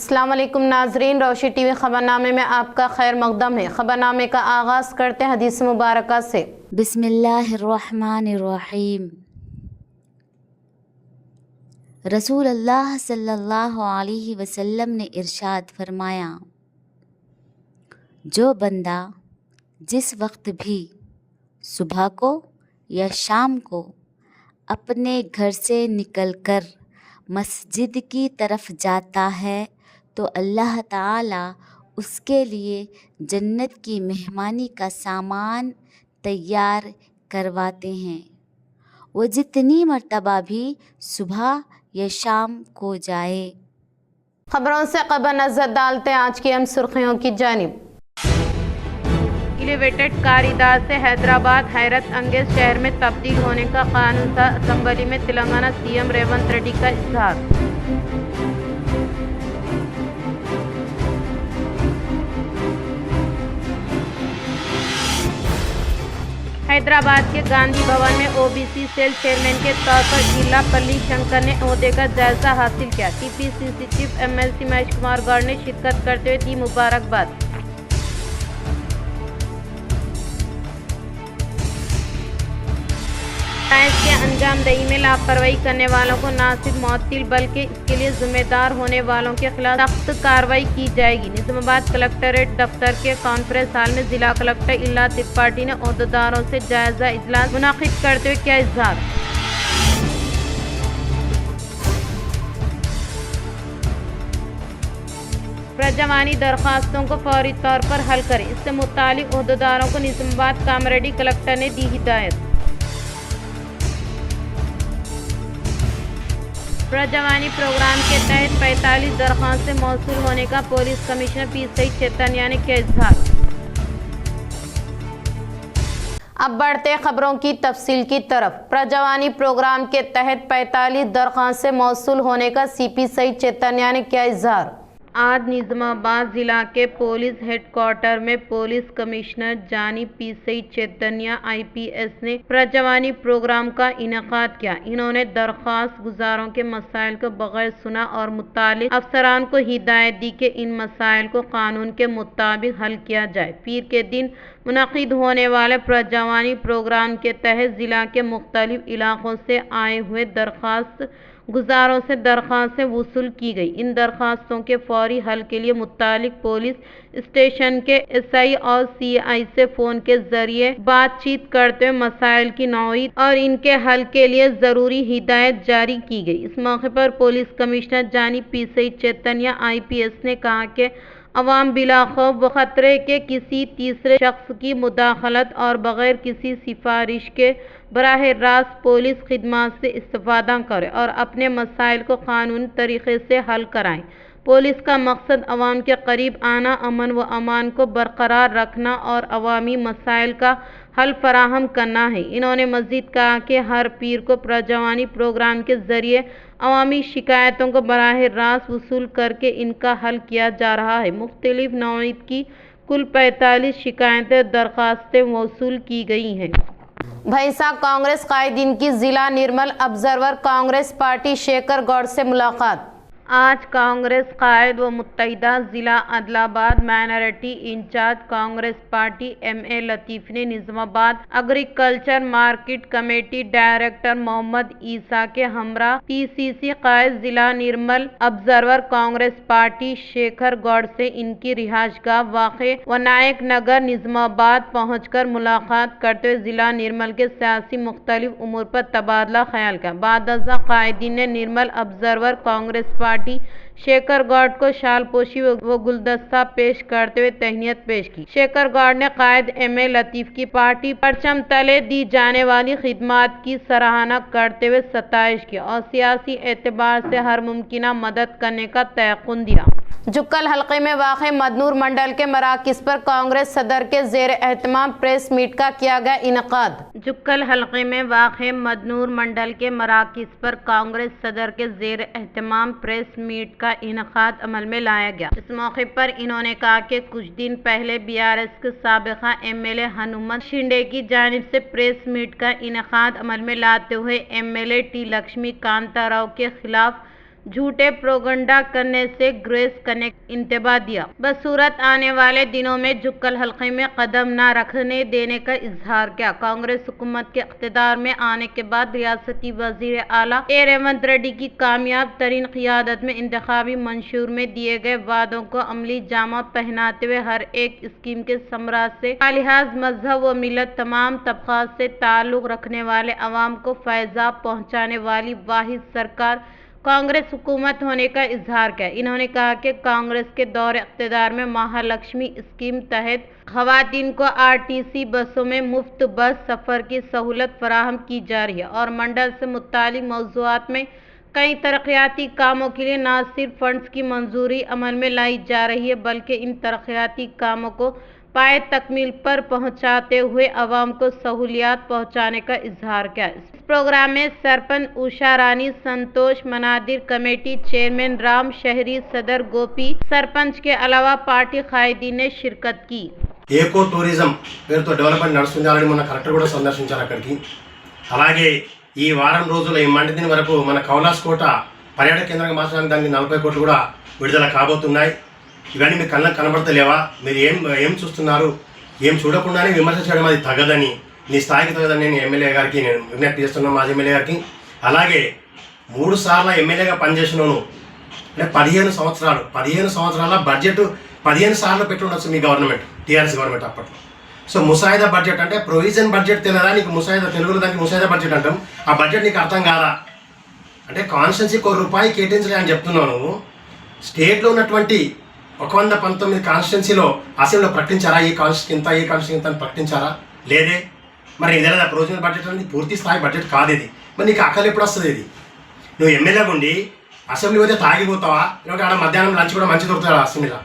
السلام علیکم ناظرین، روشی ٹی وی خبرنامے میں آپ کا خیر مقدم ہے۔ خبرنامے کا آغاز کرتے ہیں حدیث مبارکہ سے۔ بسم اللہ الرحمن الرحیم۔ رسول اللہ صلی اللہ علیہ وسلم نے ارشاد فرمایا، جو بندہ جس وقت بھی صبح کو یا شام کو اپنے گھر سے نکل کر مسجد کی طرف جاتا ہے تو اللہ تعالیٰ اس کے لیے جنت کی مہمانی کا سامان تیار کرواتے ہیں، وہ جتنی مرتبہ بھی صبح یا شام کو جائے۔ خبروں سے قبل نظر ڈالتے ہیں آج کی اہم سرخیوں کی جانب۔ ایلیویٹڈ کاریڈار سے حیدرآباد حیرت انگیز شہر میں تبدیل ہونے کا قانون تھا، اسمبلی میں تلنگانہ سی ایم ریونت ریڈی کا اظہار۔ حیدرآباد کے گاندھی بھون میں O B C cell chairman کے طور پر ایلا پلی شنکر نے عہدے کا جائزہ حاصل کیا۔ T P C C chief M L C Mahesh Kumar Goud نے شرکت کرتے ہوئے دی مبارکباد۔ فرائض کے انجام دہی میں لاپرواہی کرنے والوں کو نہ صرف معطل بلکہ اس کے لیے ذمہ دار ہونے والوں کے خلاف سخت کارروائی کی جائے گی۔ نظام آباد کلکٹریٹ دفتر کے کانفرنس ہال میں ضلع کلکٹر ایلا ترپاٹھی نے عہدیداروں سے جائزہ اجلاس منعقد کرتے ہوئے کیا اظہار۔ پرجوانی درخواستوں کو فوری طور پر حل کریں، اس سے متعلق عہدیداروں کو نظام آباد کامریڈی کلکٹر نے دی ہدایت۔ پرجوانی پروگرام کے تحت 45 درخواستیں موصول ہونے کا پولیس کمشنر پی سی چیتنیا نے کیا اظہار۔ اب بڑھتے خبروں کی تفصیل کی طرف۔ پرجوانی پروگرام کے تحت 45 درخواستیں موصول ہونے کا سی پی سی چیتنیا نے کیا اظہار۔ آج نظام آباد ضلع کے پولیس ہیڈ کوارٹر میں پولیس کمشنر جانی پی سی چیتنیا آئی پی ایس نے پرجوانی پروگرام کا انعقاد کیا۔ انہوں نے درخواست گزاروں کے مسائل کو بغیر سنا اور متعلق افسران کو ہدایت دی کہ ان مسائل کو قانون کے مطابق حل کیا جائے۔ پیر کے دن منعقد ہونے والے پرجوانی پروگرام کے تحت ضلع کے مختلف علاقوں سے آئے ہوئے درخواست گزاروں سے درخواستیں وصول کی گئی۔ ان درخواستوں کے فوری حل کے لیے متعلق پولیس اسٹیشن کے ایس آئی اور سی آئی سے فون کے ذریعے بات چیت کرتے ہوئے مسائل کی نوعیت اور ان کے حل کے لیے ضروری ہدایت جاری کی گئی۔ اس موقع پر پولیس کمشنر جانی پی سی چیتنیا آئی پی ایس نے کہا کہ عوام بلا خوف و خطرے کے کسی تیسرے شخص کی مداخلت اور بغیر کسی سفارش کے براہ راست پولیس خدمات سے استفادہ کریں اور اپنے مسائل کو قانونی طریقے سے حل کرائیں۔ پولیس کا مقصد عوام کے قریب آنا، امن و امان کو برقرار رکھنا اور عوامی مسائل کا حل فراہم کرنا ہے۔ انہوں نے مزید کہا کہ ہر پیر کو پرجوانی پروگرام کے ذریعے عوامی شکایتوں کو براہ راست وصول کر کے ان کا حل کیا جا رہا ہے۔ مختلف نوعیت کی کل 45 شکایتیں درخواستیں موصول کی گئی ہیں۔ بھینسا کانگریس قائدین کی ضلع نرمل آبزرور کانگریس پارٹی شیکھر گوڑ سے ملاقات۔ آج کانگریس قائد و متحدہ ضلع Adilabad minority in charge Congress party M A Latif نے Nizamabad agriculture market committee director Mohammed Isa کے ہمراہ پی سی سی قائد ضلع نرمل آبزرور کانگریس پارٹی شیکھر گوڑ سے ان کی رہائش گاہ واقع ونائک نگر نظام آباد پہنچ کر ملاقات کرتے ہوئے ضلع نرمل کے سیاسی مختلف امور پر تبادلہ خیال کیا۔ بعد ازاں قائدین نے نرمل آبزرور کانگریس پارٹی شیکھر گوڑ کو شال پوشی و گلدستہ پیش کرتے ہوئے تہنیت پیش کی۔ شیکھر گوڑ نے قائد ایم اے لطیف کی پارٹی پرچم تلے دی جانے والی خدمات کی سراہنا کرتے ہوئے ستائش کی اور سیاسی اعتبار سے ہر ممکنہ مدد کرنے کا تیقن دیا۔ جکل حلقے میں واقع مدنور منڈل کے مراکز پر کانگریس صدر کے زیر اہتمام پریس میٹ کا کیا گیا انعقاد۔ جکل حلقے میں واقع مدنور منڈل کے مراکز پر کانگریس صدر کے زیر اہتمام پریس میٹ کا انعقاد عمل میں لایا گیا۔ اس موقع پر انہوں نے کہا کہ کچھ دن پہلے بی آر ایس کے سابقہ ایم ایل اے ہنومنت شنڈے کی جانب سے پریس میٹ کا انعقاد عمل میں لاتے ہوئے M L A T Lakshmi Kantha Rao کے خلاف جھوٹے پروگنڈا کرنے سے گریز کرنے کا انتباہ دیا۔ بصورت آنے والے دنوں میں جکل حلقے میں قدم نہ رکھنے دینے کا اظہار کیا۔ کانگریس حکومت کے اقتدار میں آنے کے بعد ریاستی وزیر اعلیٰ ریونت ریڈی کی کامیاب ترین قیادت میں انتخابی منشور میں دیے گئے وعدوں کو عملی جامہ پہناتے ہوئے ہر ایک اسکیم کے ثمرات سے بالحاظ مذہب و ملت تمام طبقات سے تعلق رکھنے والے عوام کو فیضاب پہنچانے والی واحد سرکار کانگریس حکومت ہونے کا اظہار کیا۔ انہوں نے کہا کہ کانگریس کے دور اقتدار میں مہالکشمی اسکیم تحت خواتین کو RTC بسوں میں مفت بس سفر کی سہولت فراہم کی جا رہی ہے اور منڈل سے متعلق موضوعات میں کئی ترقیاتی کاموں کے لیے نہ صرف فنڈز کی منظوری عمل میں لائی جا رہی ہے بلکہ ان ترقیاتی کاموں کو پائے تکمیل پر پہنچاتے ہوئے عوام کو سہولیات پہنچانے کا اظہار کیا۔ اس پروگرام میں سرپنچ اوشا رانی، سنتوش منادر کمیٹی چیئرمین رام شہری، صدر گوپی سرپنچ کے علاوہ پارٹی قائدین نے شرکت کی۔ ఏకో టూరిజం పేరుతో డెవలప్మెంట్ నడుస్తుందని మొన్న కలెక్టర్ కూడా సందర్శించారు అక్కడికి. అలాగే ఈ వారం రోజుల ఈ మండి దిన వరకు మన కౌలాస్ కోట పర్యాటక కేంద్రంగా మార్చడానికి దానికి 40 కోట్లు కూడా విడుదల కాబోతున్నాయి. ఇవన్నీ మీ కళ్ళకు కనబడతలేవా? మీరు ఏం చూస్తున్నారు? ఏం చూడకుండానే విమర్శ చేయడం అది తగదని, నీ స్థాయికి తగదని నేను ఎమ్మెల్యే గారికి నేను విజ్ఞప్తి చేస్తున్నాను, మాజీ ఎమ్మెల్యే గారికి. అలాగే 3 సార్లు ఎమ్మెల్యేగా పనిచేసినాను అంటే 15 సంవత్సరాల బడ్జెట్ 15 సార్లు పెట్టి ఉండొచ్చు మీ గవర్నమెంట్, టీఆర్ఎస్ గవర్నమెంట్ అప్పట్లో. సో ముసాయిదా బడ్జెట్ అంటే ప్రొవిజన్ బడ్జెట్ తెలియదా నీకు? ముసాయిదా తెలుగులో దానికి ముసాయిదా బడ్జెట్ అంటాం. ఆ బడ్జెట్ నీకు అర్థం కాదా? అంటే కాన్స్టిట్యున్సీకి ₹1 కేటాయించలే అని చెప్తున్నావు నువ్వు. స్టేట్లో ఉన్నటువంటి 119 కాన్స్టిట్యున్సీలో అసెంబ్లీలో ప్రకటించారా? ఈ కాన్స్టిట్యూన్సీ ఇంత, ఈ కాన్స్టిట్యూన్సీ ఇంత అని ప్రకటించారా? లేదే. మరి ఇదే కదా ప్రొవిజన్ బడ్జెట్ అనేది పూర్తి స్థాయి బడ్జెట్ కాదు ఇది. మరి నీకు అక్కలు ఎప్పుడు వస్తుంది ఇది? నువ్వు ఎమ్మెల్యేగా ఉండి అసెంబ్లీ పోతే తాగిపోతావా? లేకపోతే ఆడ మధ్యాహ్నం లంచ్ కూడా మంచి దొరుకుతాడు అసెంబ్లీలో.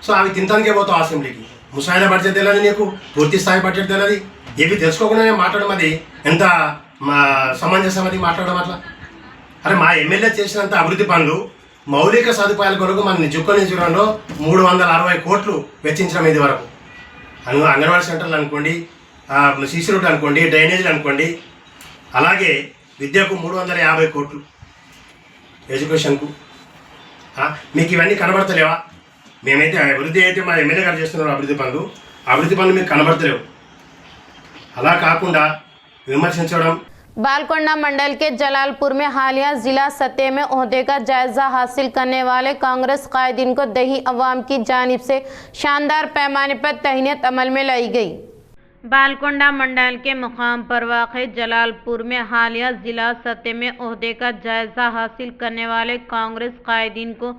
సో అవి తింటానికే పోతావు అసెంబ్లీకి. ముసాయిదా బడ్జెట్ తెలియదు నీకు, పూర్తి స్థాయి బడ్జెట్ తెలియదు. ఇవి తెలుసుకోకుండానే మాట్లాడడం అది ఎంత సమంజసం అది మాట్లాడడం అట్లా? అరే మా ఎమ్మెల్యే చేసినంత అభివృద్ధి పనులు మౌలిక సదుపాయాల కొరకు మన జుక్కల నియోజకవర్గంలో 360 కోట్లు వెచ్చించడం ఇది వరకు. అంగన్వాడీ సెంటర్లు అనుకోండి, సీసీ రోడ్లు అనుకోండి, డ్రైనేజీలు అనుకోండి, అలాగే విద్యకు 350 కోట్లు, ఎడ్యుకేషన్కు. మీకు ఇవన్నీ కనబడతలేవా? మేమైతే అభివృద్ధి అయితే మా ఎమ్మెల్యే గారు చేస్తున్నారు అభివృద్ధి పనులు మీకు కనబడతలేవు. అలా కాకుండా విమర్శించడం। बालकोंडा मंडल के जलालपुर में हालिया जिला सतह में ओहदे का जायजा हासिल करने वाले कांग्रेस कायदीन को दही अवाम की जानिब से शानदार पैमाने पर तहनीत अमल में लाई गई। बालकोंडा मंडल के मुकाम पर वाक़ जलालपुर में हालिया जिला सतह में ओहदे का जायजा हासिल करने वाले कांग्रेस कायदीन को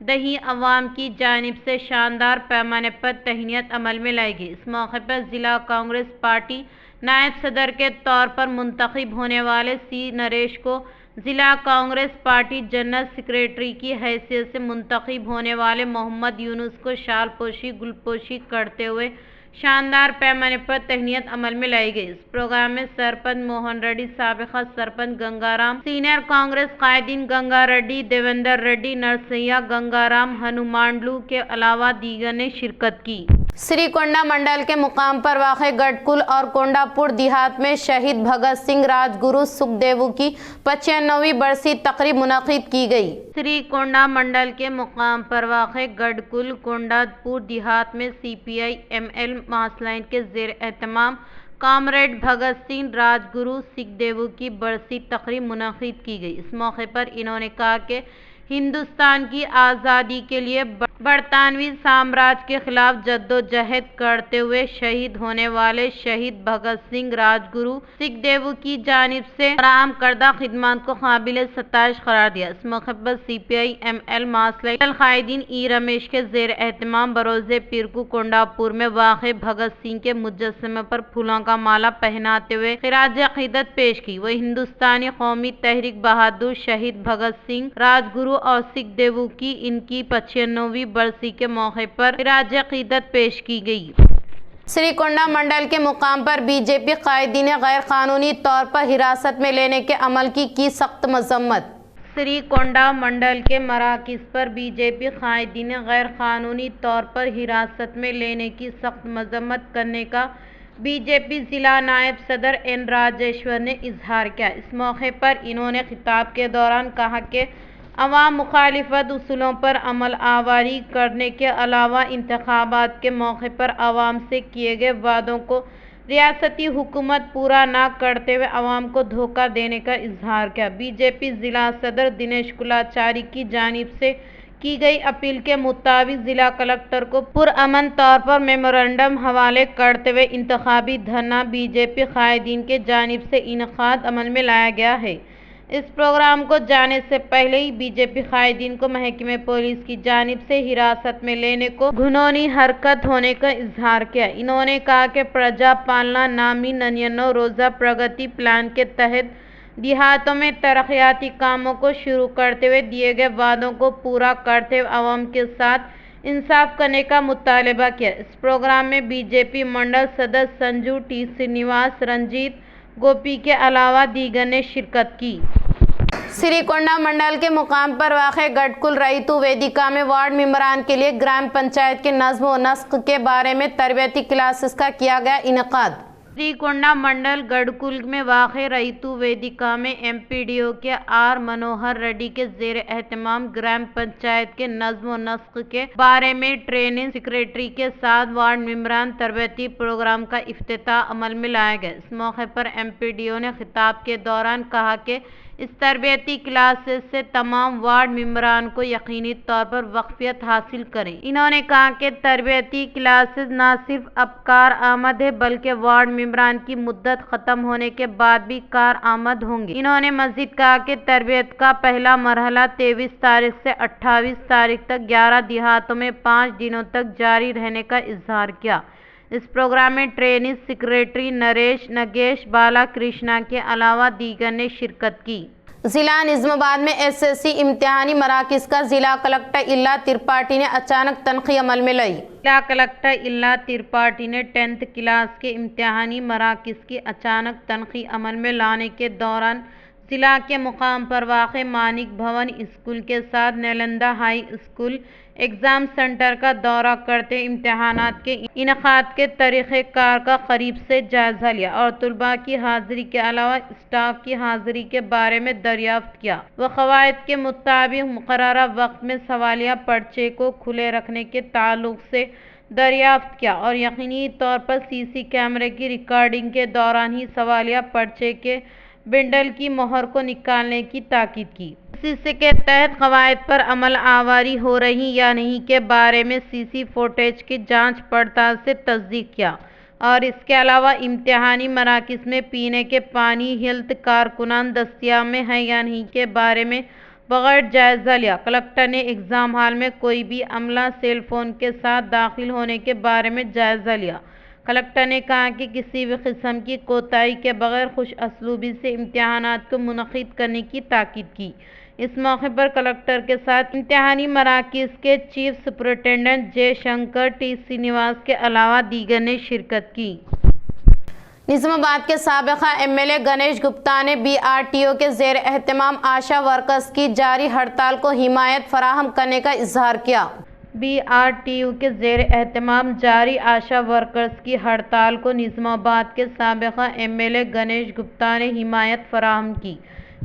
दही अवाम की जानिब से शानदार पैमाने पर तहनीत अमल में लाई गई। इस मौके पर जिला कांग्रेस पार्टी नायब सदर के तौर पर मुंतखब होने वाले सी नरेश को ज़िला कांग्रेस पार्टी जनरल सेक्रेटरी की हैसियत से मुंतखब होने वाले मोहम्मद यूनुस को शाल पोशी गुलपोशी करते हुए शानदार पैमाने पर तहनीत अमल में लाई गई। इस प्रोग्राम में सरपंच मोहन रेड्डी, साबिका सरपंच गंगाराम, सीनियर कांग्रेस कायदीन गंगा रेड्डी, देवेंद्र रेड्डी, नरसैया, गंगाराम, हनुमानलू के अलावा दीगर ने शिरकत की। श्रीकोंडा मंडल के मुकाम पर वाक़े गढ़कुल और कोंडापुर देहात में शहीद भगत सिंह राजगुरु सुखदेव की 95वीं बरसी तकरीब मुनक़िद की गई। श्रीकोंडा मंडल के मुकाम पर वाक़े गढ़कुल कोंडापुर देहात में CPI ML मासलाइन के ज़ेर एहतमाम कामरेड भगत सिंह राजगुरु सुखदेव की बरसी तकरीब मुनक़िद की गई। इस मौके पर इन्होंने कहा कि हिंदुस्तान की आज़ादी के लिए बरतानवी साम्राज्य के खिलाफ जद्दोजहद करते हुए शहीद होने वाले शहीद भगत सिंह राजगुरु सुखदेव की जानिब से फराहम करदा खिदमत को काबिल सताइश करार दिया। इस मौके पर CPI ML मासलाइन कायदीन ई रमेश के ज़ेर एहतमाम बरोज़े पीरकू कोंडापुर में वाक़े भगत सिंह के मुजस्समे पर फूलों का माला पहनाते हुए खिराज अक़ीदत पेश की। वही हिंदुस्तानी कौमी तहरीक बहादुर शहीद भगत सिंह राजगुरु और सुखदेव की इनकी 95वीं बरसी के मौके पर खिराज अक़ीदत पेश की गई। श्रीकोंडा मंडल के मुकाम पर बीजेपी कायदीन ने गैर कानूनी तौर पर हिरासत में लेने के अमल की सख्त मजम्मत। श्रीकोंडा मंडल के मराकिज़ पर बीजेपी कायदीन ने गैर कानूनी तौर पर हिरासत में लेने की सख्त मजम्मत करने का बीजेपी जिला नायब सदर N राजेश्वर ने इजहार किया। इस मौके पर इन्होंने खिताब के दौरान कहा कि अवाम मुखालिफत उसूलों पर अमल आवारी करने के अलावा इंतखाबात के मौके पर अवाम से किए गए वादों को रियासती हुकूमत पूरा ना करते हुए अवाम को धोखा देने का इजहार किया। बीजेपी ज़िला सदर दिनेश कुलाचारी की जानिब से की गई अपील के मुताबिक ज़िला कलेक्टर को पुरअमन तौर पर मेमोरेंडम हवाले करते हुए इंतखाबी धरना बीजेपी कायदीन के जानिब से इनकाद अमल में लाया गया है। इस प्रोग्राम को जाने से पहले ही बीजेपी कायदीन को महकमे पुलिस की जानिब से हिरासत में लेने को घिनौनी हरकत होने का इजहार किया। इन्होंने कहा कि प्रजा पालना नामी 99 रोज़ा प्रगति प्लान के तहत देहातों में तरक्याती कामों को शुरू करते हुए दिए गए वादों को पूरा करते हुए अवाम के साथ इंसाफ करने का मुतालबा किया। इस प्रोग्राम में बीजेपी मंडल सदस्य संजू टी श्रीनिवास, रंजीत गोपी के अलावा दीगर ने शिरकत की। श्रीकोंडा मंडल के मुकाम पर वाक़े गटकुल रईतु वेदिका में वार्ड मेंबरान के लिए ग्राम पंचायत के नज़्म व नस्क के बारे में तरबियती क्लासेस का किया गया इनकाद। श्रीकोंडा मंडल गढ़कुल में वाक़े रईतु वेदिका में MPDO के आर मनोहर रेड्डी के ज़ेर एहतमाम ग्राम पंचायत के नज़्म व नस्क के बारे में ट्रेनिंग सेक्रेटरी के साथ वार्ड मेंबरान तरबियती प्रोग्राम का इफ्तिताह अमल में लाया गया। इस मौके पर MPDO ने खिताब के दौरान कहा कि इस तरबियती क्लासेस से तमाम वार्ड मेंबरान को यकीनी तौर पर वक्फियत हासिल करें। इन्होंने कहा कि तरबियती क्लासेस न सिर्फ अब कार आमद है बल्कि वार्ड मेंबरान की मुद्दत ख़त्म होने के बाद भी कार आमद होंगे। इन्होंने मज़ीद कहा कि तरबियत का पहला मरहला 23 तारीख से 28 तारीख तक 11 देहातों में 5 दिनों तक जारी रहने का इजहार किया। इस प्रोग्राम में ट्रेनिंग सेक्रेटरी नरेश नगेश बाला कृष्णा के अलावा दीगर ने शिरकत की। जिला निज़ामाबाद में SSC इम्तिहानी मराकिज का जिला कलेक्टर इल्ला त्रिपाठी ने अचानक तनखी अमल में लाई। जिला कलेक्टर इल्ला त्रिपाठी ने 10th क्लास के इम्तिहानी मराकिज की अचानक तनखी अमल में लाने के दौरान जिला के मुकाम पर वाक़े मानिक भवन स्कूल के साथ Nalanda high school exam centre का दौरा करते इम्तिहानात के इनकाद के तरीक़ेकार का करीब से जायज़ा लिया और तलबा की हाज़िरी के अलावा स्टाफ की हाज़िरी के बारे में दरियाफ्त किया व क़वाइद के मुताबिक मुक़र्ररा वक्त में सवालिया पर्चे को खुले रखने के ताल्लुक़ से दरियाफ्त किया और यकीनी तौर पर CC कैमरे की रिकॉर्डिंग के दौरान ही सवालिया पर्चे के बिंडल की मोहर को निकालने की ताकीद की। इसी के तहत क़वाइद पर अमल आवारी हो रही या नहीं के बारे में CC फुटेज की जांच पड़ताल से तस्दीक किया और इसके अलावा इम्तिहानी मराकिज़ में पीने के पानी हेल्थ कारकुनान दस्तियाब में है या नहीं के बारे में बग़ैर जायज़ा लिया। कलेक्टर ने एग्ज़ाम हॉल में कोई भी अमला सेल फ़ोन के साथ दाखिल होने के बारे में जायज़ा लिया। कलेक्टर ने कहा कि किसी भी किस्म की कोताही के बगैर खुश असलूबी से इम्तिहानात को मुनक़िद करने की ताकीद की। इस मौके पर कलेक्टर के साथ इम्तिहानी मराकिज़ के chief superintendent Jayashankar T Srinivas के अलावा दीगर ने शिरकत की। निज़ामाबाद के साबिक़ा MLA गणेश गुप्ता ने BRTO के ज़ेर एहतमाम आशा वर्कर्स की जारी हड़ताल को हिमायत फराहम करने का इजहार किया। BRTO के ज़ेर एहतमाम जारी आशा वर्कर्स की हड़ताल को निज़ामाबाद के साबिक़ा MLA गणेश गुप्ता ने हिमायत फराहम की।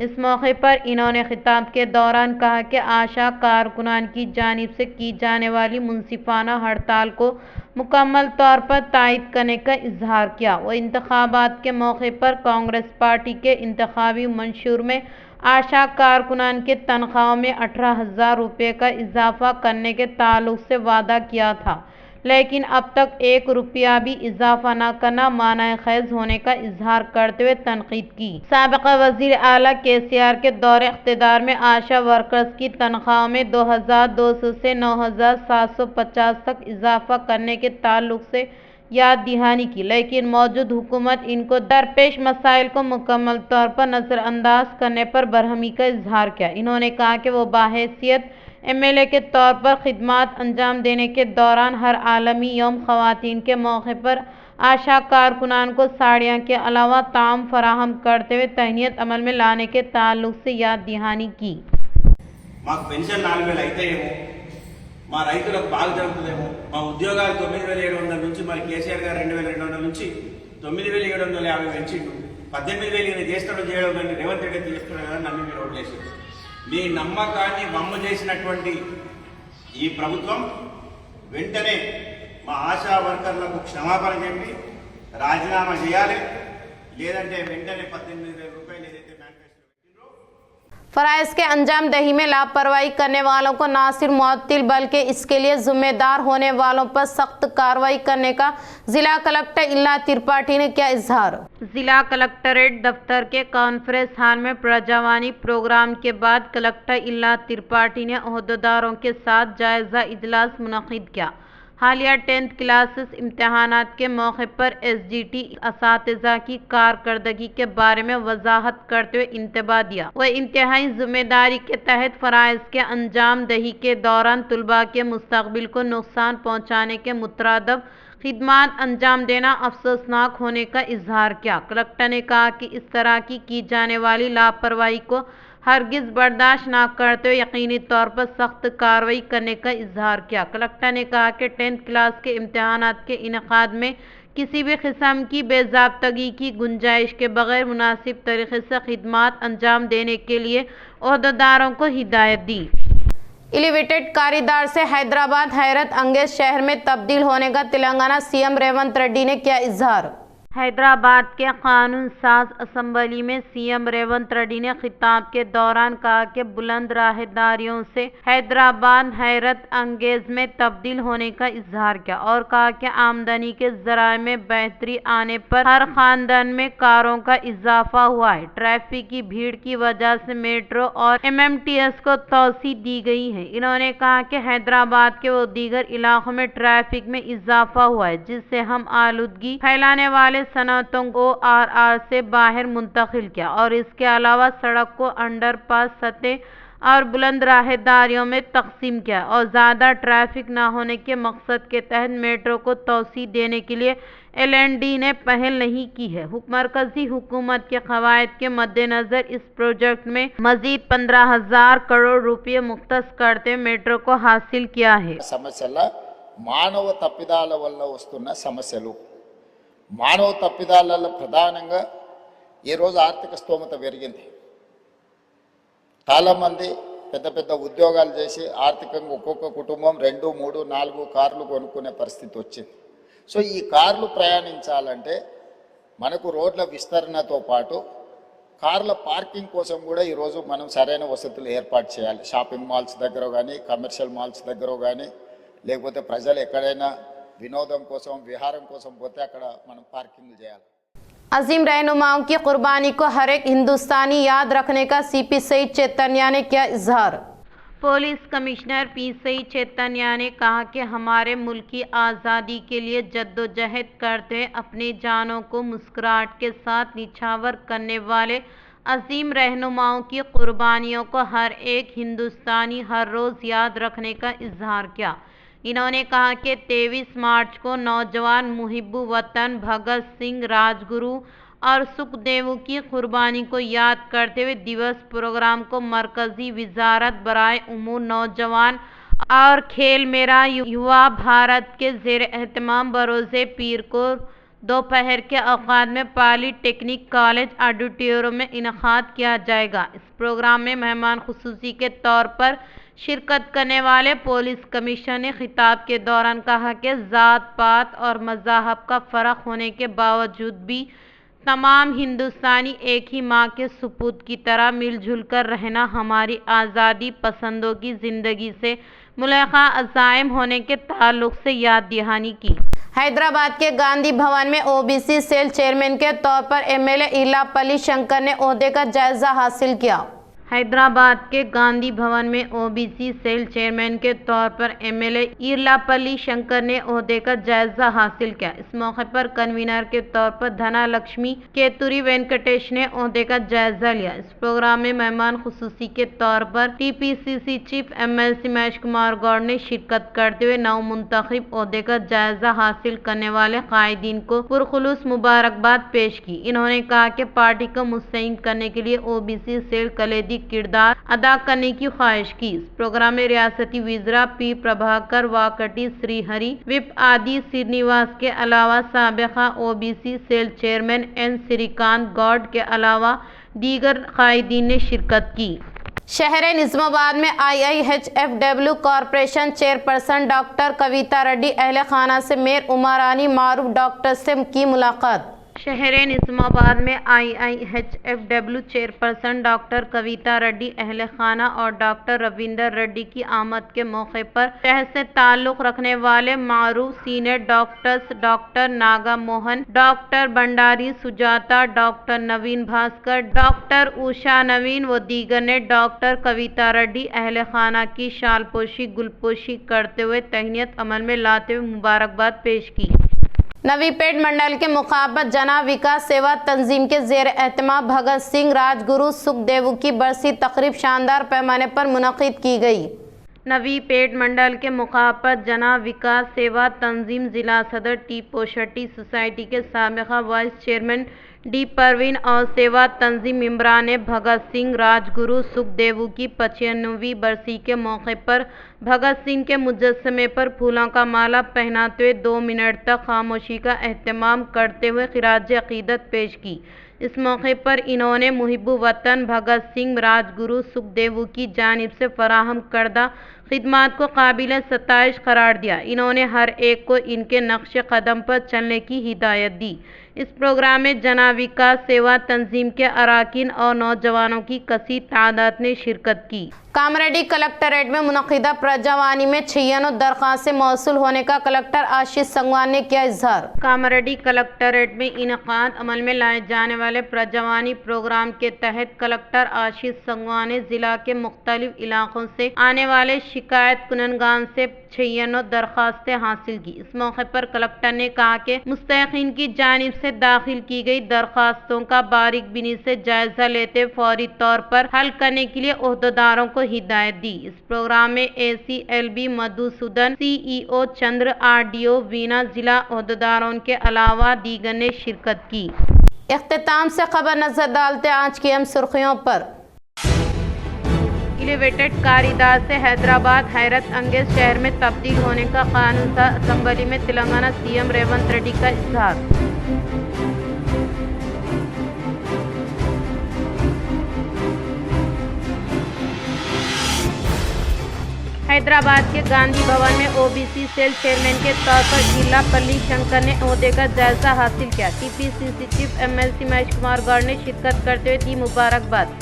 इस मौके पर इन्होंने खिताब के दौरान कहा कि आशा कारकुनान की जानिब से की जाने वाली मुनसिफाना हड़ताल को मुकम्मल तौर पर तायद करने का इजहार किया। वो इंतखाबात के मौके पर कांग्रेस पार्टी के इंतखाबी मंशूर में आशा कारकुनान के तनख्वाहों में 18,000 रुपये का इजाफा करने के ताल्लुक़ से वादा किया था, लेकिन अब तक 1 रुपया भी इजाफा न करना माना खैज़ होने का इजहार करते हुए तनकीद की। साबिक़ा वज़ीर आला KCR के दौरे इक़्तिदार में आशा वर्कर्स की तनख्वाह में 2,200 से 9,750 तक इजाफा करने के ताल्लुक़ से याद दहानी की, लेकिन मौजूद हुकूमत इनको दरपेश मसाइल को मुकम्मल तौर पर नज़रअंदाज करने पर बरहमी का इजहार किया। इन्होंने कहा कि वो बाहैसियत MLA के तौर पर खिदमात अंजाम देने के दौरान हर आलमी यौम ख़वातीन के मौके पर आशा कारकुनान को साड़ियाँ के अलावा ताम फराहम करते हुए तहनीत अमल में लाने के ताल्लुक़ से याद दहानी की। మాకు పెన్షన్ 4,000 అయితేమో, మా రైతులకు బాగా జరుగుతుందేమో, మా ఉద్యోగాలు 9,700 నుంచి మరి కేసీఆర్ గారు 2,200 నుంచి 9,750 పెంచిండు, 18,000 చేస్తాడో చేయడం కానీ రేవంత్ రెడ్డి చేస్తున్నాడు కదా నన్ను మీరు ఓట్లేసి మీ నమ్మకాన్ని వమ్ము చేసినటువంటి ఈ ప్రభుత్వం వెంటనే మా ఆశా వర్కర్లకు క్షమాపణ చెప్పి రాజీనామా చేయాలి, లేదంటే వెంటనే 18,000 రూపాయలు ఏదైతే మేనిఫెస్టో పెట్టిండ్రో फराइज के अंजाम दही में लापरवाही करने वालों को न सिर्फ मुअत्तिल बल्कि इसके लिए जिम्मेदार होने वालों पर सख्त कार्रवाई करने का जिला कलेक्टर इल्ला त्रिपाठी ने किया इजहार। जिला कलेक्टरेट दफ्तर के कॉन्फ्रेंस हॉल में प्रजावानी प्रोग्राम के बाद कलेक्टर इल्ला त्रिपाठी ने ओहदेदारों के साथ जायजा इजलास मुनक्किद किया। हालिया 10th क्लासेस इम्तहानात के मौके पर SGT असातिज़ा की कारकर्दगी के बारे में वजाहत करते हुए इंतबाह दिया। वह इंतहाई जिम्मेदारी के तहत फ़राइज़ के अंजाम दही के दौरान तुलबा के मुस्तक़बिल को नुकसान पहुँचाने के मुतरादब खिदमात अंजाम देना अफसोसनाक होने का इजहार किया। कलेक्टर ने कहा कि इस तरह की जाने वाली लापरवाही को हरगिज़ बर्दाश्त न करते हुए यकीनी तौर पर सख्त कार्रवाई करने का इजहार किया। कलेक्टर ने कहा कि 10th क्लास के इम्तहानात के इनेकाद में किसी भी किस्म की बेज़ाब्तगी की गुंजाइश के बगैर मुनासिब तरीके से खिदमात अंजाम देने के लिए ओहदेदारों को हिदायत दी। एलिवेटेड कॉरिडोर से हैदराबाद हैरत अंगेज शहर में तब्दील होने का तेलंगाना CM रेवंत रेड्डी ने किया इजहार। हैदराबाद के कानून साज असम्बली में CM रेवंत रेड्डी ने खिताब के दौरान कहा कि बुलंद राहदारियों से हैदराबाद हैरत अंगेज में तब्दील होने का इजहार किया और कहा कि आमदनी के ज़राए में बेहतरी आने पर हर खानदान में कारों का इजाफा हुआ है। ट्रैफिक की भीड़ की वजह से मेट्रो और MMTS को तोसी दी गई है। इन्होंने कहा कि हैदराबाद के वो दीगर इलाकों में ट्रैफिक में इजाफा हुआ है जिससे हम आलूदगी फैलाने वाले सनअतों को RR से बाहर मुंतकिल किया और इसके अलावा सड़क को अंडरपास सतह और बुलंद राहदारियों में तकसीम किया और ज़्यादा ट्रैफिक न होने के मकसद के तहत मेट्रो को तोसी देने के लिए LND ने पहल नहीं की है। मरकजी हुकूमत के कवायद के मद्देनज़र इस प्रोजेक्ट में मजीद 15,000 करोड़ रुपये मुख्तस करते मेट्रो को हासिल किया है। సమస్యల మానవ తప్పిదాల వల్ల వస్తున్న సమస్యలు మానవ తప్పిదాలలో ప్రధానంగా ఈరోజు ఆర్థిక స్తోమత పెరిగింది. చాలామంది పెద్ద పెద్ద ఉద్యోగాలు చేసి ఆర్థికంగా ఒక్కొక్క కుటుంబం 2, 3, 4 కార్లు కొనుక్కునే పరిస్థితి వచ్చింది. సో ఈ కార్లు ప్రయాణించాలంటే మనకు రోడ్ల విస్తరణతో పాటు కార్ల పార్కింగ్ కోసం కూడా ఈరోజు మనం సరైన వసతులు ఏర్పాటు చేయాలి. షాపింగ్ మాల్స్ దగ్గర కానీ కమర్షియల్ మాల్స్ దగ్గర కానీ లేకపోతే ప్రజలు ఎక్కడైనా వినోదం కోసం విహారం కోసం పోతే అక్కడ మనం పార్కింగ్ చేయాలి. अजीम रहनुमाओं की कुर्बानी को हर एक हिंदुस्तानी याद रखने का CP सईद चैतन्या ने किया इजहार। Police commissioner P Saeed Chaitanya ने कहा कि हमारे मुल्क की आज़ादी के लिए जद्दोजहद करते हुए अपनी जानों को मुस्कुराहट के साथ निछावर करने वाले अजीम रहनुमाओं की कुर्बानियों को हर एक हिंदुस्तानी हर रोज़ याद रखने का इजहार किया। इन्होंने कहा कि 23 मार्च को नौजवान मुहिब्बु वतन भगत सिंह, राजगुरु और सुखदेव की कुर्बानी को याद करते हुए दिवस प्रोग्राम को मरकजी विजारत बराए उमूर नौजवान और खेल मेरा युवा भारत के ज़ेर एहतमाम बरोज़े पीर को दोपहर के औकात में पॉलीटेक्निक कॉलेज ऑडिटोरियम में इनकाद किया जाएगा। इस प्रोग्राम में मेहमान खुसूसी के तौर पर शिरकत करने वाले पुलिस कमिश्नर ने खिताब के दौरान कहा कि ज़ात पात और मज़हब का फ़र्क होने के बावजूद भी तमाम हिंदुस्तानी एक ही माँ के सुपुत की तरह मिलजुल कर रहना हमारी आज़ादी पसंदों की ज़िंदगी से मुलाक़ा अज़ाइम होने के ताल्लुक़ से याद दहानी की। हैदराबाद के गांधी भवन में OBC सेल चेयरमैन के तौर पर MLA ईर्लापल्ली शंकर ने ओहदे का जायजा हासिल किया। हैदराबाद के गांधी भवन में OBC सेल चेयरमैन के तौर पर MLA ईर्लापल्ली शंकर ने ओहदे का जायजा हासिल किया। इस मौके पर कन्वीनर के तौर पर धना लक्ष्मी केतुरी वेंकटेश ने ओहदे का जायजा लिया। इस प्रोग्राम में मेहमान खुसूसी के तौर पर TPCC chief MLC Mahesh Kumar Goud ने शिरकत करते हुए नव मुंतखब ओहदे का जायजा हासिल करने वाले कायदीन को पुरखुलूस मुबारकबाद पेश की। इन्होंने कहा कि पार्टी को मुस्तैद करने के लिए OBC सेल कलेदी किरदार अदा करने की ख्वाहिश की। इस प्रोग्राम में रियासती विज़रा P प्रभाकर वाकटी श्रीहरि विप आदि श्रीनिवास के अलावा साबिका OBC cell chairman N Srikanth Goud के अलावा दीगर कायदीन ने शिरकत की। शहर निज़ामाबाद में IIHFW कॉरपोरेशन चेयरपर्सन डॉक्टर कविता रेड्डी अहल खाना से मेयर उमरानी मारूफ डॉक्टर से की मुलाकात। शहर निज़ामाबाद में IIHFW चेयरपर्सन डॉक्टर कविता रेड्डी अहल खाना और डॉक्टर रविंदर रेड्डी की आमद के मौके पर शहर से ताल्लुक़ रखने वाले मारूफ senior doctors doctor Naga Mohan, doctor Bhandari Sujata, doctor Naveen Bhaskar, doctor Usha Naveen व दीगर ने डॉक्टर कविता रेड्डी अहल खाना की शालपोशी गुलपोशी करते हुए तहनीत अमल में लाते हुए मुबारकबाद पेश की। नवीपेट मंडल के मुखाबत जना विकास सेवा तंजीम के ज़ेर एहतमाम भगत सिंह राजगुरु सुखदेव की बरसी तकरीब शानदार पैमाने पर मुनक़िद की गई। नवीपेट मंडल के मुखाबत जना विकास सेवा तंजीम ज़िला सदर टी पोशटी सोसाइटी के साबिक़ा वाइस चेयरमैन डी परवीन और सेवा तंजीम मेंबरान ने भगत सिंह राजगुरु सुखदेव की 95वीं बरसी के मौके पर भगत सिंह के मुजस्समे पर फूलों का माला पहनाते हुए 2 मिनट तक खामोशी का एहतमाम करते हुए खिराज अक़ीदत पेश की। इस मौके पर इन्होंने मुहिब्बु वतन भगत सिंह राजगुरु सुखदेव की जानिब से फराहम करदा खिदमात को काबिल सताइश करार दिया। इन्होंने हर एक को इनके नक्श कदम पर चलने की हिदायत दी। इस प्रोग्राम में जना विकास सेवा तंजीम के अराकीन और नौजवानों की कसी तादाद ने शिरकत की। कामरेड्डी कलेक्ट्रेट में मुनक़िदा प्रजावानी में 96 दरख्वास्तें मौसूल होने का कलेक्टर आशीष संगवान ने किया इजहार। कामरेड्डी कलेक्ट्रेट में इनक़ाद अमल में लाए जाने वाले प्रजावानी प्रोग्राम के तहत कलेक्टर आशीष संगवान ने जिला के मुख्तलिफ इलाकों से आने वाले शिकायत कुननगान से 96 दरख्वास्तें हासिल की। इस मौके पर कलेक्टर ने कहा कि मुस्तहिक़ीन की जानिब से दाखिल की गई दरख्वास्तों का बारीक बीनी से जायजा लेते फौरी तौर पर हल करने के लिए ओहदेदारों को हिदायत दी। इस प्रोग्राम में ACLB मधुसूदन, CEO चंद्र, RDO वीना, जिला ओहदेदारों के अलावा दीगर ने शिरकत की। इख्तिताम से खबर नजर डालते आज की अहम सुर्खियों पर। एलिवेटेड कॉरिडोर से हैदराबाद हैरत अंगेज शहर में तब्दील होने का कानून था। असम्बली में तेलंगाना CM रेवंत रेड्डी का इजहार। हैदराबाद के गांधी भवन में OBC सेल चेयरमैन के तौर पर इल्लापल्ली शंकर ने ओहदे का जायजा हासिल किया। TPCC chief MLC Mahesh Kumar Goud ने शिरकत करते हुए दी मुबारकबाद।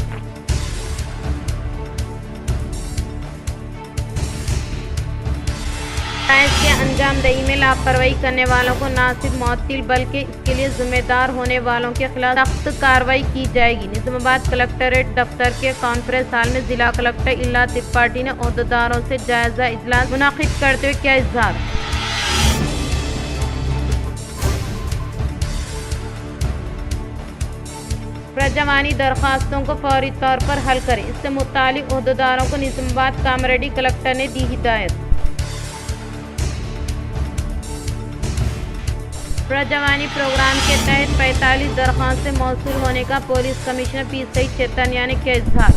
के अंजामदही में लापरवाही करने वालों को न सिर्फ मुअत्तिल बल्कि इसके लिए जिम्मेदार होने वालों के खिलाफ सख्त कार्रवाई की जाएगी। निज़ामाबाद कलेक्ट्रेट दफ्तर के कॉन्फ्रेंस हॉल में जिला कलेक्टर इल्ला त्रिपाठी ने ओहदेदारों से जायजा इजलास मुनक़िद करते हुए किया इजहार। प्रजावानी दरख्वास्तों को फौरी तौर पर हल करें, इससे मुतालिक ओहदेदारों को निज़ामाबाद कामरेड्डी कलेक्टर ने दी हिदायत। प्रजावानी प्रोग्राम के तहत 45 दरख्वास्तें मौसूल होने का police commissioner P. Saeed Chaitanya ने किया इजहार।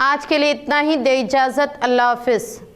आज के लिए इतना ही, दे इजाज़त, अल्लाह हाफिज़।